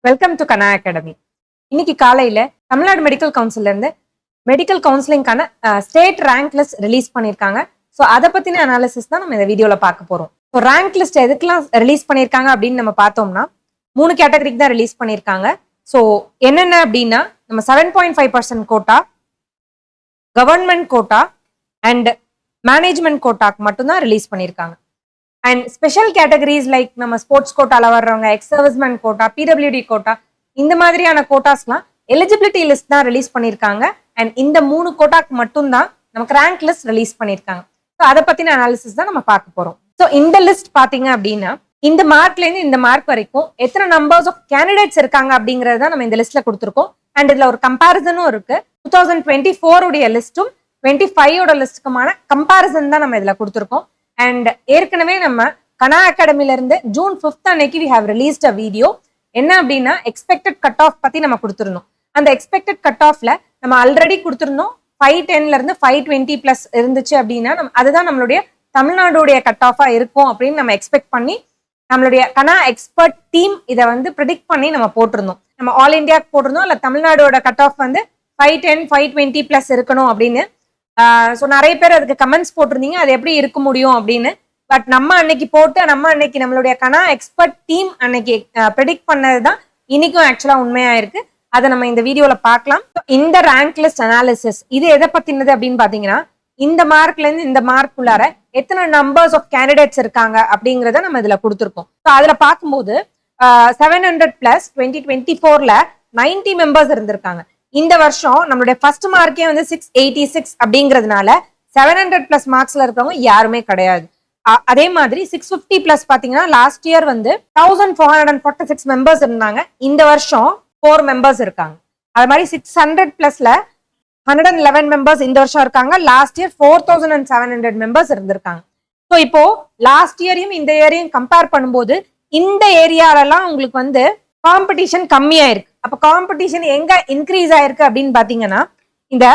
Welcome to KANA Academy. இன்னைக்கு காலையில Tamil Nadu medical கவுன்சில்ல இருந்து மெடிக்கல் கவுன்சிலிங்கான ஸ்டேட் ரேங்க் லிஸ்ட் ரிலீஸ் பண்ணிருக்காங்க. ஸோ அதை பத்தின அனாலிசிஸ் தான் நம்ம இந்த வீடியோல பார்க்க போறோம். ஸோ ரேங்க் லிஸ்ட் எதுக்கெல்லாம் ரிலீஸ் பண்ணிருக்காங்க அப்படின்னு நம்ம பார்த்தோம்னா 3 கேட்டகரிக்கு தான் ரிலீஸ் பண்ணிருக்காங்க. ஸோ என்னென்ன அப்படின்னா நம்ம 7.5% quota, government quota and management கோட்டாக்கு மட்டும்தான் ரிலீஸ் பண்ணிருக்காங்க. அண்ட் ஸ்பெஷல் கேட்டகரிஸ் லைக் நம்ம ஸ்போர்ட்ஸ் கோட்டால வர்றவங்க, ex serviceman quota, PWD quota, இந்த மாதிரியான கோட்டாஸ்லாம் எலிஜிபிலிட்டி லிஸ்ட் தான் ரிலீஸ் பண்ணிருக்காங்க. அண்ட் இந்த 3 கோட்டாக்கு மட்டும்தான் நமக்கு ரேங்க் லிஸ்ட் ரிலீஸ் பண்ணிருக்காங்க. ஸோ அதை பத்தின அனாலிசிஸ் தான் நம்ம பார்க்க போறோம். ஸோ இந்த லிஸ்ட் பாத்தீங்க அப்படின்னா இந்த மார்க்ல இருந்து இந்த மார்க் வரைக்கும் எத்தனை நம்பர்ஸ் ஆஃப் கேண்டிடேட்ஸ் இருக்காங்க அப்படிங்கறத நம்ம இந்த லிஸ்ட்ல கொடுத்துருக்கோம். அண்ட் இதுல ஒரு கம்பாரிசனும் இருக்கு. 2024 உடைய லிஸ்டும் 25 லிஸ்டுக்குமான கம்பாரிசன் தான் நம்ம இதுல கொடுத்துருக்கோம். அண்ட் ஏற்கனவே நம்ம KANA அகாடமில இருந்து ஜூன் 5th அன்னைக்கு we have released a video. என்ன அப்படின்னா எக்ஸ்பெக்டட் கட் ஆஃப் பத்தி நம்ம கொடுத்துருந்தோம். அந்த எக்ஸ்பெக்டட் கட் ஆஃப்ல நம்ம ஆல்ரெடி கொடுத்துருந்தோம் 510ல இருந்து 520 பிளஸ் இருந்துச்சு அப்படின்னா அதுதான் நம்மளுடைய தமிழ்நாடுடைய கட் ஆஃபா இருக்கும் அப்படின்னு நம்ம எக்ஸ்பெக்ட் பண்ணி நம்மளுடைய KANA எக்ஸ்பர்ட் டீம் இதை ப்ரிடிக்ட் பண்ணி நம்ம போட்டிருந்தோம். நம்ம ஆல் இந்தியாவுக்கு போட்டிருந்தோம். இல்ல தமிழ்நாடோட கட் ஆஃப் 510 520 பிளஸ் இருக்கணும் அப்படின்னு. ஸோ நிறைய பேர் அதுக்கு கமெண்ட்ஸ் போட்டிருந்தீங்க அது எப்படி இருக்க முடியும் அப்படின்னு. பட் நம்ம அன்னைக்கு போட்டு நம்மளுடைய KANA எக்ஸ்பர்ட் டீம் அன்னைக்கு ப்ரெடிக்ட் பண்ணதுதான் இன்னைக்கும் ஆக்சுவலா உண்மையா இருக்கு. அதை நம்ம இந்த வீடியோல பார்க்கலாம். இந்த ரேங்க் லிஸ்ட் அனாலிசிஸ் இது எதை பத்தினது அப்படின்னு பாத்தீங்கன்னா இந்த மார்க்ல இருந்து இந்த மார்க் உள்ளார எத்தனை நம்பர்ஸ் ஆஃப் கேண்டிடேட்ஸ் இருக்காங்க அப்படிங்கறத நம்ம இதுல கொடுத்துருக்கோம். ஸோ அதுல பார்க்கும்போது 700 பிளஸ் 2024ல 90 மெம்பர்ஸ் இருந்திருக்காங்க. இந்த வருஷம் நம்மளுடைய ஃபர்ஸ்ட் மார்க்கே 686 அப்படிங்கிறதுனால 700 பிளஸ் மார்க்ஸ்ல இருக்கவங்க யாருமே கிடையாது. அதே மாதிரி 650 பிளஸ் பாத்தீங்கன்னா லாஸ்ட் இயர் 1446 மெம்பர்ஸ் இருந்தாங்க. இந்த வருஷம் 4 மெம்பர்ஸ் இருக்காங்க. அது மாதிரி 600 பிளஸ்ல 111 மெம்பர்ஸ் இந்த வருஷம் இருக்காங்க. லாஸ்ட் இயர் 4700 மெம்பர்ஸ் இருந்திருக்காங்க. ஸோ இப்போ லாஸ்ட் இயரையும் இந்த இயரையும் கம்பேர் பண்ணும்போது இந்த ஏரியாலலாம் உங்களுக்கு காம்படிஷன் கம்மியா இருக்கு. அப்ப காம்படிஷன் எங்க இன்க்ரீஸ் ஆயிருக்கு அப்படின்னு பாத்தீங்கன்னா இந்த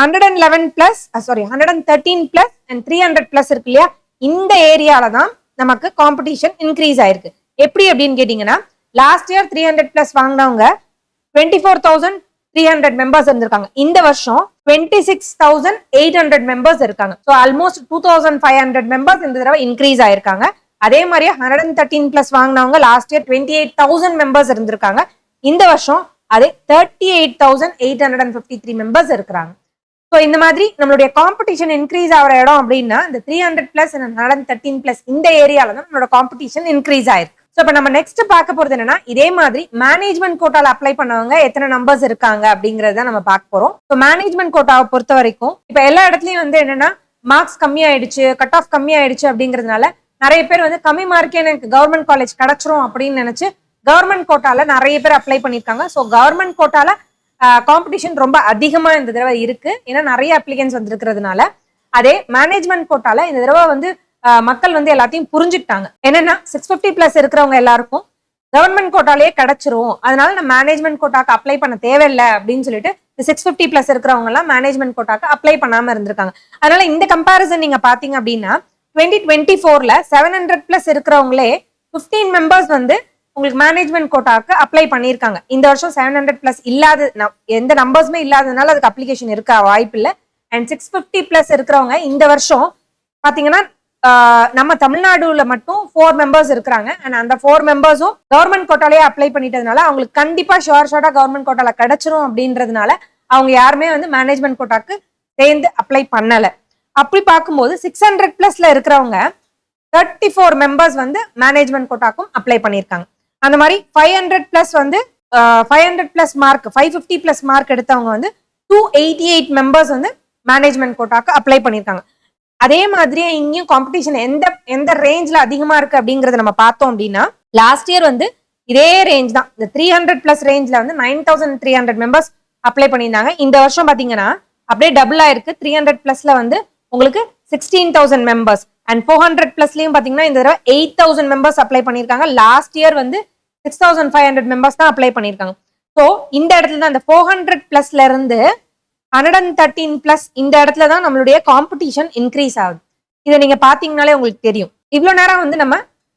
111 பிளஸ் 113 பிளஸ் அண்ட் 300 பிளஸ் இருக்கு இல்லையா, இந்த ஏரியால தான் நமக்கு காம்படிஷன் இன்க்ரீஸ் ஆயிருக்கு. எப்படி அப்படின்னு கேட்டீங்கன்னா லாஸ்ட் இயர் 300 பிளஸ் வாங்கினவங்க 24,300 மெம்பர்ஸ் இருந்திருக்காங்க. இந்த வருஷம் 26,800 மெம்பர்ஸ் இருக்காங்க. ஸோ ஆல்மோஸ்ட் 2,500 மெம்பர்ஸ் இந்த தடவை இன்க்ரீஸ் ஆயிருக்காங்க. அதே மாதிரியே 113 பிளஸ் வாங்கினவங்க லாஸ்ட் இயர் 28,000 மெம்பர்ஸ் இருந்திருக்காங்க. இந்த வருஷம் அதே 38,853 மெம்பர்ஸ் இருக்கிறாங்க. ஸோ இந்த மாதிரி நம்மளுடைய காம்படிஷன் இன்க்ரீஸ் ஆகிற இடம் அப்படின்னா இந்த 300 பிளஸ் 113 பிளஸ் இந்த ஏரியால தான் நம்மளோட காம்படிஷன் இன்க்ரீஸ் ஆயிருக்கு. ஸோ இப்போ நம்ம நெக்ஸ்ட் பார்க்க போறது என்னன்னா இதே மாதிரி மேனேஜ்மெண்ட் கோட்டால அப்ளை பண்ணவங்க எத்தனை நம்பர்ஸ் இருக்காங்க அப்படிங்கறத நம்ம பார்க்க போறோம். ஸோ மேனேஜ்மெண்ட் கோட்டாவை பொறுத்த வரைக்கும் இப்ப எல்லா இடத்துலயும் என்னன்னா மார்க்ஸ் கம்மி ஆயிடுச்சு, கட் ஆஃப் கம்மி ஆயிடுச்சு அப்படிங்கிறதுனால நிறைய பேர் கம்மி மார்க்கே எனக்கு கவர்மெண்ட் காலேஜ் கிடைச்சிரும் அப்படின்னு நினைச்சு கவர்மெண்ட் கோட்டால நிறைய பேர் அப்ளை பண்ணிருக்காங்க. ஸோ கவர்மெண்ட் கோட்டால காம்படிஷன் ரொம்ப அதிகமா இந்த தடவை இருக்கு. ஏன்னா நிறைய அப்ளிகன்ஸ் வந்திருக்கிறதுனால. அதே மேனேஜ்மெண்ட் கோட்டால இந்த தடவை மக்கள் எல்லாத்தையும் புரிஞ்சுக்கிட்டாங்க. என்னன்னா 650 பிளஸ் இருக்கிறவங்க எல்லாருக்கும் கவர்மெண்ட் கோட்டாலேயே கிடைச்சிரும், அதனால நம்ம மேனேஜ்மெண்ட் கோட்டாக்கு அப்ளை பண்ண தேவையில்லை அப்படின்னு சொல்லிட்டு 650 பிளஸ் இருக்கிறவங்க எல்லாம் மேனேஜ்மெண்ட் கோட்டாக்கு அப்ளை பண்ணாம இருந்திருக்காங்க. அதனால இந்த கம்பாரிசன் நீங்க பாத்தீங்க அப்படின்னா 2024ல 700 பிளஸ் இருக்கிறவங்களே 15 மெம்பர்ஸ் உங்களுக்கு மேனேஜ்மெண்ட் கோட்டாக்கு அப்ளை பண்ணிருக்காங்க. இந்த வருஷம் 700 பிளஸ் இல்லாத எந்த நம்பர்ஸுமே இல்லாததுனால அதுக்கு அப்ளிகேஷன் இருக்க வாய்ப்பு இல்லை. அண்ட் 650 பிளஸ் இருக்கிறவங்க இந்த வருஷம் பாத்தீங்கன்னா நம்ம தமிழ்நாடுல மட்டும் 4 மெம்பர்ஸ் இருக்கிறாங்க. அண்ட் அந்த 4 மெம்பர்ஸும் கவர்மெண்ட் கோட்டாலேயே அப்ளை பண்ணிட்டதுனால அவங்களுக்கு கண்டிப்பா ஷார்ட்டா கவர்மெண்ட் கோட்டால கிடைச்சிரும் அப்படின்றதுனால அவங்க யாருமே மேனேஜ்மெண்ட் கோட்டாக்கு சேர்ந்து அப்ளை பண்ணல. அப்படி பார்க்கும்போது 600 பிளஸ்ல இருக்கிறவங்க 34 மெம்பர்ஸ் மேனேஜ்மெண்ட் கோட்டாக்கும் அப்ளை பண்ணிருக்காங்க. அந்த மாதிரி 500 plus 500 plus mark 550 plus mark எடுத்தவங்க 288 மெம்பர்ஸ் மேனேஜ்மெண்ட் கோட்டாக்கு அப்ளை பண்ணிருக்காங்க. அதே மாதிரியே இங்கேயும் காம்படிஷன் எந்த ரேஞ்ச்ல அதிகமா இருக்கு அப்படிங்கறத நம்ம பார்த்தோம் அப்படின்னா லாஸ்ட் இயர் இதே ரேஞ்ச் தான். இந்த 300 பிளஸ் ரேஞ்ச்ல 9,300 மெம்பர்ஸ் அப்ளை பண்ணியிருந்தாங்க. இந்த வருஷம் பாத்தீங்கன்னா அப்படியே டபுள் ஆயிருக்கு. 300 பிளஸ்ல உங்களுக்கு 16,000 மெம்பர்ஸ் அண்ட் 400 பிளஸ்லயும் பாத்தீங்கன்னா இந்த தடவை 8,000 மெம்பர்ஸ் அப்ளை பண்ணிருக்காங்க. லாஸ்ட் இயர் 6,500 மெம்பர்ஸ் தான் அப்ளை பண்ணிருக்காங்க. ஸோ இந்த இடத்துல தான் இந்த 400 பிளஸ்ல இருந்து 113 பிளஸ் இந்த இடத்துல தான் நம்மளுடைய காம்படிஷன் இன்க்ரீஸ் ஆகுது. இதை நீங்க பாத்தீங்கன்னாலே உங்களுக்கு தெரியும். இவ்வளவு நேரம் நம்ம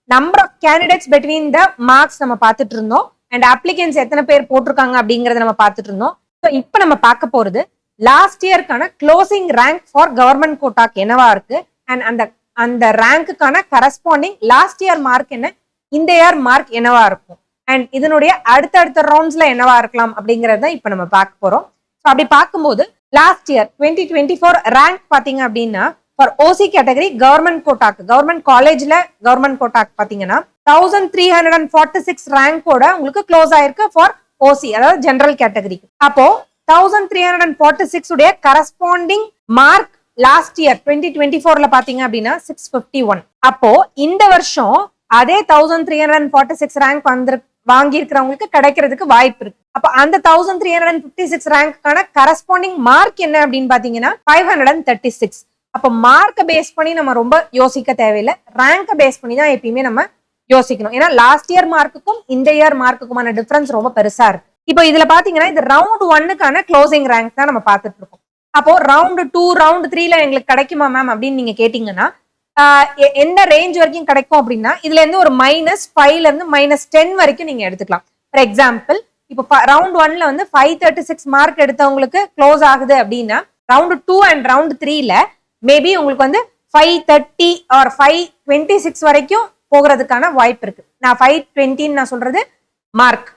number of candidates between the marks நம்ம பார்த்துட்டு இருந்தோம். அண்ட் அப்ளிகன்ஸ் எத்தனை பேர் போட்டிருக்காங்க அப்படிங்கறத நம்ம பார்த்துட்டு இருந்தோம். ஸோ இப்போ நம்ம பார்க்க போறது லாஸ்ட் இயர்க்கான க்ளோசிங் ரேங்க் ஃபார் கவர்மெண்ட் கோட்டாக்கு என்னவா இருக்கு அண்ட் அந்த ரேங்க்குக்கான கரஸ்பாண்டிங் லாஸ்ட் இயர் மார்க் என்ன, இந்த இயர் மார்க் என்னவா இருக்கும் அண்ட் இதனுடைய அடுத்தடுத்த ரவுண்ட்ஸ்ல என்னவா இருக்கலாம் அப்படிங்கறத இப்ப நம்ம பார்க்க போறோம். ஸோ அப்படி பார்க்கும்போது லாஸ்ட் இயர் 2024 ரேங்க் பாத்தீங்க அப்படின்னா ஃபார் ஓசி கேட்டகரி கவர்மெண்ட் கோட்டாக்கு, கவர்மெண்ட் காலேஜ்ல கவர்மெண்ட் கோட்டாக்கு பாத்தீங்கன்னா 1346 ரேங்கோட உங்களுக்கு க்ளோஸ் ஆயிருக்கு ஃபார் ஓசி, அதாவது ஜெனரல் கேட்டகரி. அப்போ 1346 உடைய கரஸ்பாண்டிங் மார்க் லாஸ்ட் இயர் 2024ல பாத்தீங்க அப்படின்னா 651. அப்போ இந்த வருஷம் அதே 1346 ரேங்க் வாங்கி இருக்கிறவங்களுக்கு கிடைக்கிறதுக்கு வாய்ப்பு இருக்கு. அப்ப அந்த 1356 ரேங்க்கான கரஸ்பாண்டிங் மார்க் என்ன அப்படின்னு பாத்தீங்கன்னா 536. அப்ப மார்க்க பேஸ் பண்ணி நம்ம ரொம்ப யோசிக்க தேவையில்லை, ரேங்க பேஸ் பண்ணி தான் எப்பயுமே நம்ம யோசிக்கணும். ஏன்னா லாஸ்ட் இயர் மார்க்குக்கும் இந்த இயர் மார்க்குக்குமான டிஃபரன்ஸ் ரொம்ப பெருசா இருக்கு. இப்போ இதுல பாத்தீங்கன்னா இது ரவுண்ட் 1க்கான க்ளோசிங் ரேங்க் தான் நம்ம பார்த்துட்டு இருக்கோம். அப்போ ரவுண்ட் 2 ரவுண்ட் 3ல எங்களுக்கு கிடைக்குமா மேம் அப்படின்னு நீங்க கேட்டீங்கன்னா எந்த ரேஞ்ச் வரைக்கும் கிடைக்கும் அப்படின்னா இதுல இருந்து ஒரு -5ல இருந்து -10 வரைக்கும் நீங்க எடுத்துக்கலாம். ஃபார் எக்ஸாம்பிள் இப்போ ரவுண்ட் 1ல வந்து 536 மார்க் எடுத்தவங்களுக்கு க்ளோஸ் ஆகுது அப்படின்னா ரவுண்ட் 2 அண்ட் ரவுண்ட் 3ல மேபி உங்களுக்கு வந்து 530 ஆர் 526 வரைக்கும் போகிறதுக்கான வாய்ப்பு இருக்கு. நான் 520 நான் சொல்றது மார்க்,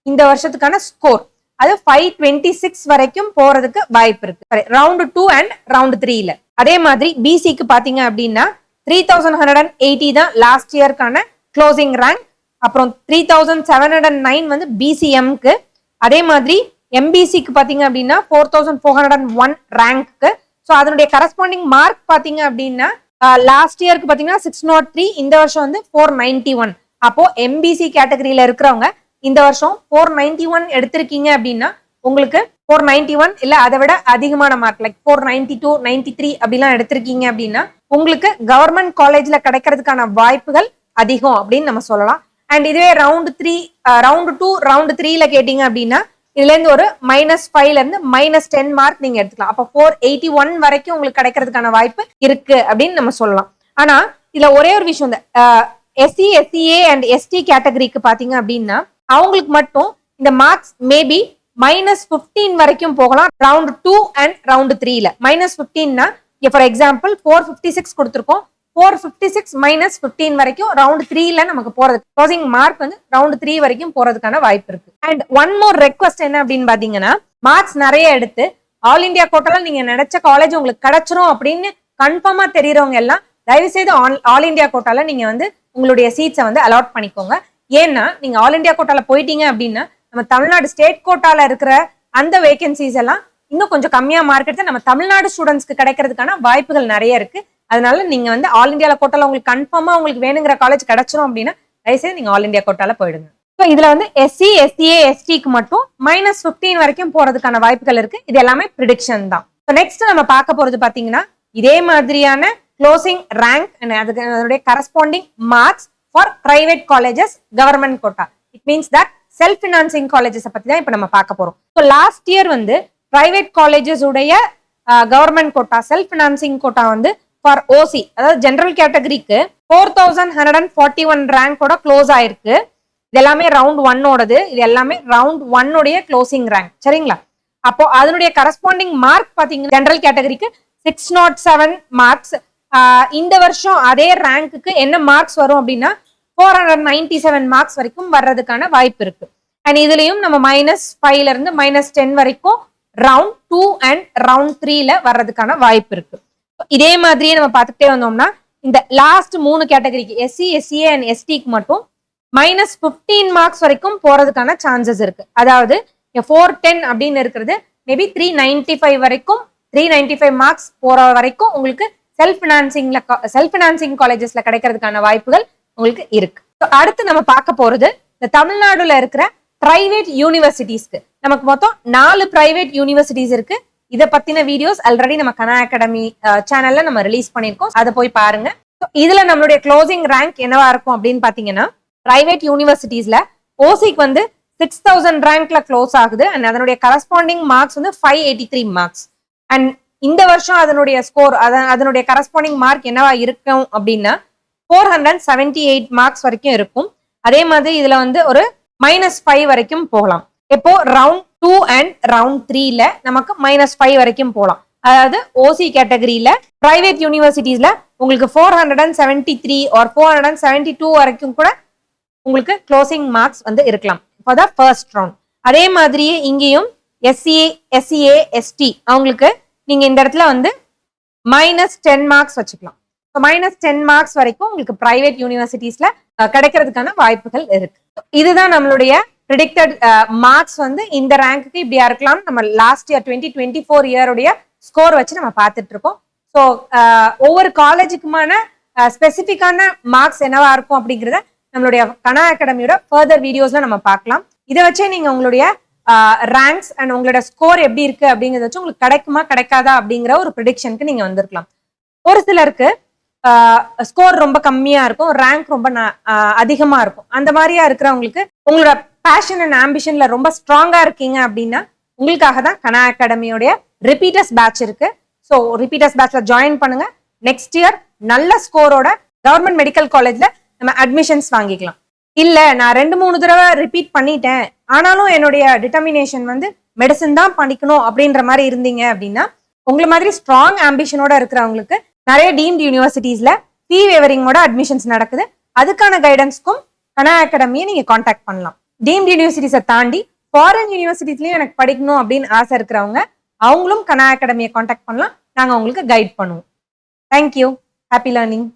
இந்த வருஷத்துக்கான ஸ்கோர், அது 526 வரைக்கும் போறதுக்கு வாய்ப்பு இருக்கு ரவுண்ட் 2 அண்ட் ரவுண்ட் 3ல. அதே மாதிரி பிசிக்கு பாத்தீங்க அப்படின்னா 3180 தான் லாஸ்ட் இயர்க்கான க்ளோசிங் ரேங்க். அப்புறம் 3709 வந்து பிசிஎம்க்கு. அதே மாதிரி எம்பிசிக்கு பாத்தீங்க அப்படின்னா 4401 ரேங்க்கு. ஸோ அதனுடைய கரஸ்பாண்டிங் மார்க் பாத்தீங்க அப்படின்னா லாஸ்ட் இயருக்கு பாத்தீங்கன்னா 603, இந்த வருஷம் வந்து 491. அப்போ எம்பிசி கேட்டகரியில இருக்கிறவங்க இந்த வருஷம் 491 எடுத்திருக்கீங்க அப்படின்னா உங்களுக்கு 491 இல்ல அதை விட அதிகமான மார்க் லைக் 492, 93 அப்படிலாம் எடுத்திருக்கீங்க அப்படின்னா உங்களுக்கு கவர்மெண்ட் காலேஜ்ல கிடைக்கிறதுக்கான வாய்ப்புகள் அதிகம் அப்படின்னு நம்ம சொல்லலாம். அண்ட் இதுவே ரவுண்ட் 2 ரவுண்ட் 3ல கேட்டீங்க அப்படின்னா இதுல இருந்து ஒரு -5ல இருந்து -10 மார்க் நீங்க எடுத்துக்கலாம். அப்போ 481 வரைக்கும் உங்களுக்கு கிடைக்கிறதுக்கான வாய்ப்பு இருக்கு அப்படின்னு நம்ம சொல்லலாம். ஆனா இதுல ஒரே ஒரு விஷயம், இந்த எஸ்சி, எஸ்சிஏ அண்ட் எஸ்டி கேட்டகரிக்கு பாத்தீங்க அப்படின்னா அவங்களுக்கு மட்டும் இந்த மார்க்ஸ் மேபி -15 வரைக்கும் போகலாம் ரவுண்ட் 2 அண்ட் ரவுண்ட் 3ல. -15னா ஃபார் எக்ஸாம்பிள் 456 கொடுத்துருக்கோம், 456 -15 வரைக்கும் ரவுண்ட் 3ல நமக்கு போறது க்ளோசிங் மார்க் வந்து ரவுண்ட் 3 வரைக்கும் போறதுக்கான வாய்ப்பு இருக்கு. அண்ட் ஒன் மோர் ரெக்வஸ்ட் என்ன அப்படின்னு பாத்தீங்கன்னா மார்க்ஸ் நிறைய எடுத்து ஆல் இந்தியா கோட்டால நீங்க நினைச்ச காலேஜ் உங்களுக்கு கிடைச்சிரும் அப்படின்னு கன்ஃபார்மா தெரியறவங்க எல்லாம் தயவு செய்து ஆல் இந்தியா கோட்டால நீங்க வந்து உங்களுடைய சீட்ஸை வந்து அலாட் பண்ணிக்கோங்க. ஏன்னா நீங்க ஆல் இந்தியா கோட்டால போயிட்டீங்க அப்படின்னா நம்ம தமிழ்நாடு ஸ்டேட் கோட்டால இருக்கிற அந்த வேகன்சிஸ் எல்லாம் இன்னும் கொஞ்சம் கம்மியா மார்க் எடுத்து நம்ம தமிழ்நாடு ஸ்டூடெண்ட்ஸ்க்கு கிடைக்கிறதுக்கான வாய்ப்புகள் நிறைய இருக்கு. அதனால நீங்க வந்து ஆல் இந்தியால கோட்டால உங்களுக்கு கன்ஃபார்மா உங்களுக்கு வேணுங்கிற காலேஜ் கிடைச்சிரும் அப்படின்னா தயவுசெய்து நீங்க ஆல் இந்தியா கோட்டால போயிடுங்க. ஸோ இதுல வந்து எஸ்சி, எஸ்சிஏ, எஸ்டிக்கு மட்டும் -15 வரைக்கும் போறதுக்கான வாய்ப்புகள் இருக்கு. இது எல்லாமே ப்ரிடிக்ஷன் தான். நெக்ஸ்ட் நம்ம பார்க்க போறது பாத்தீங்கன்னா இதே மாதிரியான க்ளோசிங் ரேங்க் அதுக்கு அதனுடைய corresponding marks for private colleges government quota. It means that self financing colleges பத்தி தான் இப்ப நம்ம பார்க்க போறோம். ஸோ லாஸ்ட் இயர் வந்து பிரைவேட் காலேஜஸ் உடைய government quota self financing quota வந்து ஃபார் ஓசி, அதாவது ஜெனரல் கேட்டகரிக்கு 4141 ரேங்கோட க்ளோஸ் ஆயிருக்கு. இது எல்லாமே ரவுண்ட் 1ஓடது, இது எல்லாமே ரவுண்ட் 1உடைய க்ளோசிங் ரேங்க், சரிங்களா? அப்போ அதனுடைய கரஸ்பாண்டிங் மார்க் பாத்தீங்கன்னா ஜெனரல் கேட்டகரிக்கு 607 மார்க்ஸ். இந்த வருஷம் அதே ரேங்க்குக்கு என்ன மார்க்ஸ் வரும் அப்படின்னா 497 மார்க்ஸ் வரைக்கும் வர்றதுக்கான வாய்ப்பு இருக்கு. அண்ட் இதுலயும் நம்ம -5ல இருந்து -10 வரைக்கும் ரவுண்ட் 2 அண்ட் ரவுண்ட் 3ல வர்றதுக்கான வாய்ப்பு இருக்கு. இதே மாதிரியே நம்ம பார்த்துட்டே வந்தோம்னா இந்த லாஸ்ட் 3 கேட்டகரிக்கு எஸ்சி, எஸ்சிஏ அண்ட் எஸ்டிக்கு மட்டும் -15 மார்க்ஸ் வரைக்கும் போறதுக்கான சான்சஸ் இருக்கு. அதாவது 410 அப்படின்னு இருக்கிறது மேபி 395 வரைக்கும் 395 மார்க்ஸ் போற வரைக்கும் உங்களுக்கு செல்ஃப் பினான்சிங் காலேஜஸ்ல கிடைக்கிறதுக்கான வாய்ப்புகள் உங்களுக்கு இருக்கு. அடுத்து நம்ம பார்க்க போறது இந்த தமிழ்நாடுல இருக்கிற பிரைவேட் யூனிவர்சிட்டிஸ்க்கு. நமக்கு மொத்தம் 4 பிரைவேட் யூனிவர்சிட்டிஸ் இருக்கு. இதை பத்தின வீடியோஸ் ஆல்ரெடி நம்ம KANA Academy சேனல்ல நம்ம ரிலீஸ் பண்ணிருக்கோம், அதை போய் பாருங்க. இதுல நம்மளுடைய க்ளோசிங் ரேங்க் என்னவா இருக்கும் அப்படின்னு பாத்தீங்கன்னா பிரைவேட் யூனிவர்சிட்டிஸ்ல ஓசிக்கு வந்து 6000 ரேங்க்ல க்ளோஸ் ஆகுது. அண்ட் அதனுடைய கரஸ்பாண்டிங் மார்க்ஸ் வந்து 583 மார்க்ஸ். அண்ட் இந்த வருஷம் அதனுடைய ஸ்கோர் அதனுடைய கரஸ்பாண்டிங் மார்க் என்னவா இருக்கும் அப்படின்னா 478 மார்க்ஸ் வரைக்கும் இருக்கும். அதே மாதிரி இதுல வந்து ஒரு -5 வரைக்கும் போகலாம். இப்போ ரவுண்ட் 2 அண்ட் ரவுண்ட் 3ல நமக்கு -5 வரைக்கும் போகலாம். அதாவது ஓசி கேட்டகரியில பிரைவேட் யூனிவர்சிட்டிஸ்ல உங்களுக்கு 473 ஆர் 472 வரைக்கும் கூட உங்களுக்கு க்ளோசிங் மார்க்ஸ் வந்து இருக்கலாம் ஃபார் த ஃபர்ஸ்ட் ரவுண்ட். அதே மாதிரியே இங்கேயும் SCA ST அவங்களுக்கு நீங்க இந்த இடத்துல வந்து -10 மார்க்ஸ் வச்சுக்கலாம். -10 மார்க்ஸ் வரைக்கும் உங்களுக்கு பிரைவேட் யூனிவர்சிட்டிஸ்ல கிடைக்கிறதுக்கான வாய்ப்புகள் இருக்கு. இதுதான் நம்மளுடைய ப்ரிடிக்டட் மார்க்ஸ் வந்து இந்த ரேங்க்கு இப்படியா இருக்கலாம். நம்ம லாஸ்ட் இயர் 2024 இயருடைய ஸ்கோர் வச்சு நம்ம பார்த்துட்டு இருக்கோம். ஸோ ஒவ்வொரு காலேஜுக்குமான ஸ்பெசிஃபிக்கான மார்க்ஸ் என்னவா இருக்கும் அப்படிங்கிறத நம்மளுடைய கனா அகாடமியோட ஃபர்தர் வீடியோஸ்ல நம்ம பார்க்கலாம். இதை வச்சே நீங்க உங்களுடைய ரேங்க்ஸ் அண்ட் உங்களோட ஸ்கோர் எப்படி இருக்கு அப்படிங்கிறத வச்சு உங்களுக்கு கிடைக்குமா கிடைக்காதா அப்படிங்கிற ஒரு ப்ரிடிக்ஷனுக்கு நீங்க வந்திருக்கலாம். ஒரு சிலருக்கு ஸ்கோர் ரொம்ப கம்மியா இருக்கும், ரேங்க் ரொம்ப அதிகமா இருக்கும். அந்த மாதிரியா இருக்கிறவங்களுக்கு உங்களோட பேஷன் அண்ட் ஆம்பிஷன்ல ரொம்ப ஸ்ட்ராங்கா இருக்கீங்க அப்படின்னா உங்களுக்காக தான் கனா அகாடமியோடைய ரிப்பீட்டர்ஸ் பேட்ச் இருக்கு. ஸோ ரிப்பீட்டர்ஸ் பேட்ச்ல ஜாயின் பண்ணுங்க. நெக்ஸ்ட் இயர் நல்ல ஸ்கோரோட கவர்மெண்ட் மெடிக்கல் காலேஜ்ல நம்ம அட்மிஷன்ஸ் வாங்கிக்கலாம். இல்ல நான் 2-3 தடவை ரிப்பீட் பண்ணிட்டேன், ஆனாலும் என்னுடைய டிட்டர்மினேஷன் வந்து மெடிசன் தான் படிக்கணும் அப்படின்ற மாதிரி இருந்தீங்க அப்படின்னா உங்களை மாதிரி ஸ்ட்ராங் ஆம்பிஷனோட இருக்கிறவங்களுக்கு நிறைய டீம்ட் யூனிவர்சிட்டிஸ்ல ஃபீ வேவரிங்கோட அட்மிஷன்ஸ் நடக்குது. அதுக்கான கைடன்ஸ்க்கும் கனா அகாடமியை நீங்க காண்டாக்ட் பண்ணலாம். டீம்ட் யூனிவர்சிட்டிஸை தாண்டி ஃபாரின் யூனிவர்சிட்டிஸ்லயும் எனக்கு படிக்கணும் அப்படின்னு ஆசை இருக்கிறவங்க அவங்களும் கனா அகாடமியை காண்டாக்ட் பண்ணலாம். நாங்க உங்களுக்கு கைட் பண்ணுவோம். தேங்க்யூ. Happy learning.